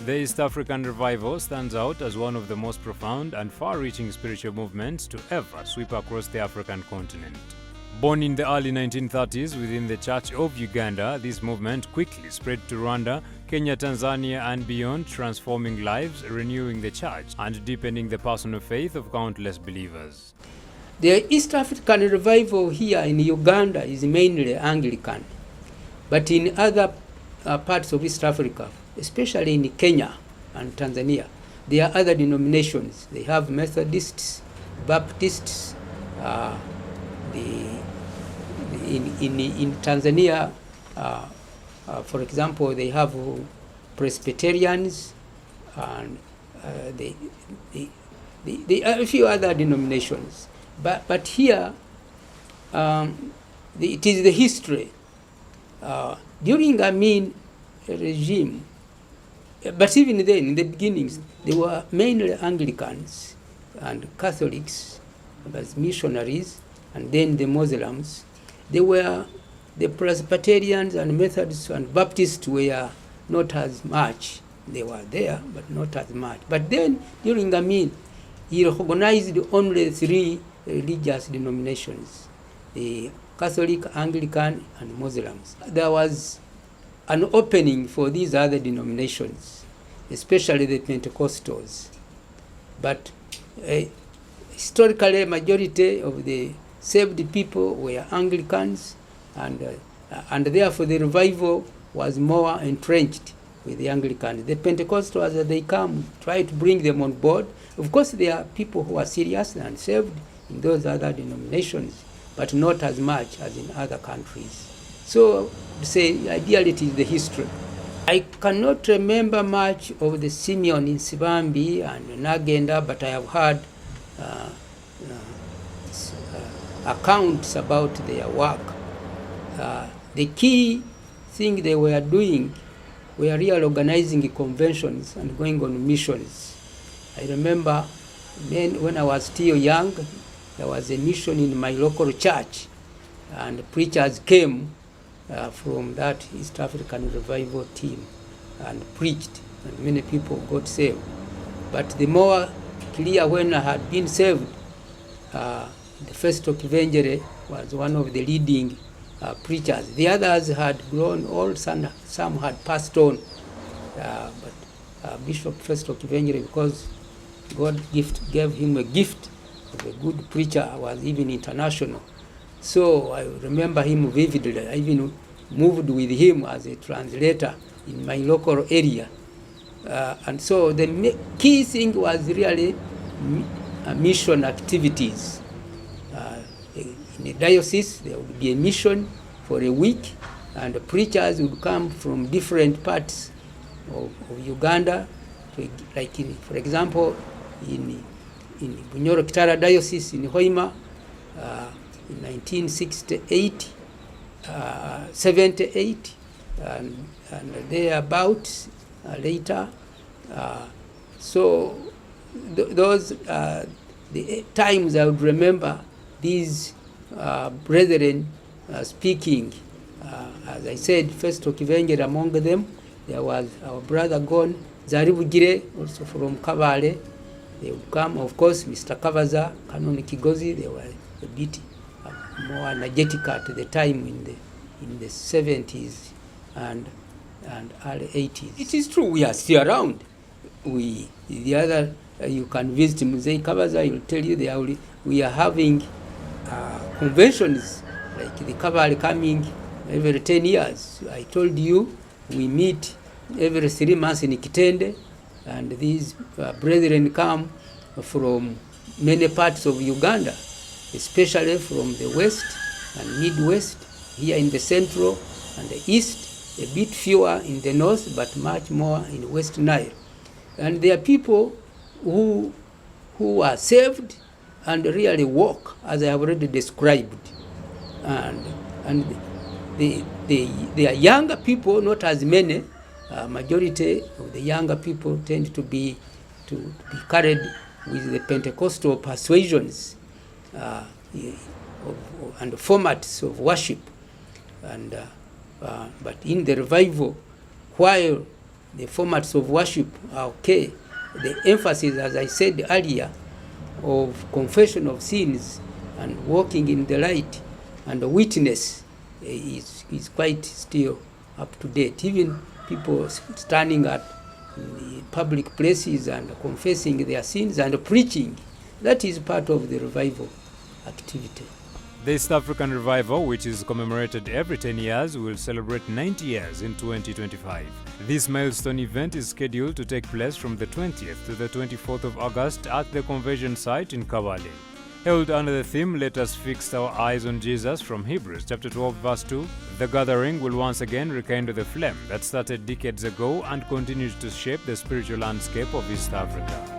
The East African Revival stands out as one of the most profound and far-reaching spiritual movements to ever sweep across the African continent. Born in the early 1930s within the Church of Uganda, this movement quickly spread to Rwanda, Kenya, Tanzania and beyond, transforming lives, renewing the church and deepening the personal faith of countless believers. The East African Revival here in Uganda is mainly Anglican, but in other parts of East Africa, especially in Kenya and Tanzania, there are other denominations. They have Methodists, Baptists, in Tanzania, for example, they have Presbyterians, and they are a few other denominations. But here, it is the history. During Amin regime, but even then, in the beginnings, they were mainly Anglicans and Catholics as missionaries, and then the Muslims. They were the Presbyterians and Methodists and Baptists were not as much. They were there, but not as much. But then, during Amin, he recognized only three religious denominations: the Catholic, Anglican, and Muslims. There was an opening for these other denominations, especially the Pentecostals. But historically, majority of the saved people were Anglicans, and therefore the revival was more entrenched with the Anglicans. The Pentecostals, as they come, try to bring them on board. Of course, there are people who are serious and saved in those other denominations, but not as much as in other countries. So, say, ideally it is the history. I cannot remember much of the Simeon in Sibambi and Nagenda, but I have heard accounts about their work. The key thing they were doing were real organizing conventions and going on missions. I remember when I was still young, there was a mission in my local church, and preachers came from that East African Revival team and preached, and many people got saved. But the more clear when I had been saved, the first Evangeli was one of the leading preachers. The others had grown, some had passed on, but Bishop First Evangeli, because God gave him a gift of a good preacher, was even international. So I remember him vividly. I even moved with him as a translator in my local area. And so the key thing was really mission activities. In a diocese, there would be a mission for a week, and the preachers would come from different parts of Uganda. Like, for example, in Bunyoro Kitara Diocese in Hoima, in 1968, 78, and thereabouts later. So those the times I would remember these brethren speaking. As I said, First Evangeli among them, there was our brother Gon Zaribugire, also from Kabale. They would come, of course, Mr. Kavaza, Canon Kigozi. They were a bit more energetic at the time in the 70s and early 80s. It is true, we are still around. The other, you can visit Mzee Kavaza, he'll tell you we are having conventions like the Kabale coming every 10 years. I told you we meet every 3 months in Kitende, and these brethren come from many parts of Uganda, especially from the west and midwest, here in the central and the east, a bit fewer in the north, but much more in West Nile. And there are people who are saved and really walk, as I have already described. And they are younger people, not as many. Majority of the younger people tend to be carried with the Pentecostal persuasions and formats of worship. But in the revival, while the formats of worship are okay. The emphasis, as I said earlier, of confession of sins and walking in the light and the witness is quite still up to date. Even people standing at public places and confessing their sins and preaching, that is part of the revival activity. The East African Revival, which is commemorated every 10 years, will celebrate 90 years in 2025. This milestone event is scheduled to take place from the 20th to the 24th of August at the convention site in Kabale. Held under the theme, "Let us fix our eyes on Jesus" from Hebrews chapter 12 verse 2, the gathering will once again rekindle the flame that started decades ago and continues to shape the spiritual landscape of East Africa.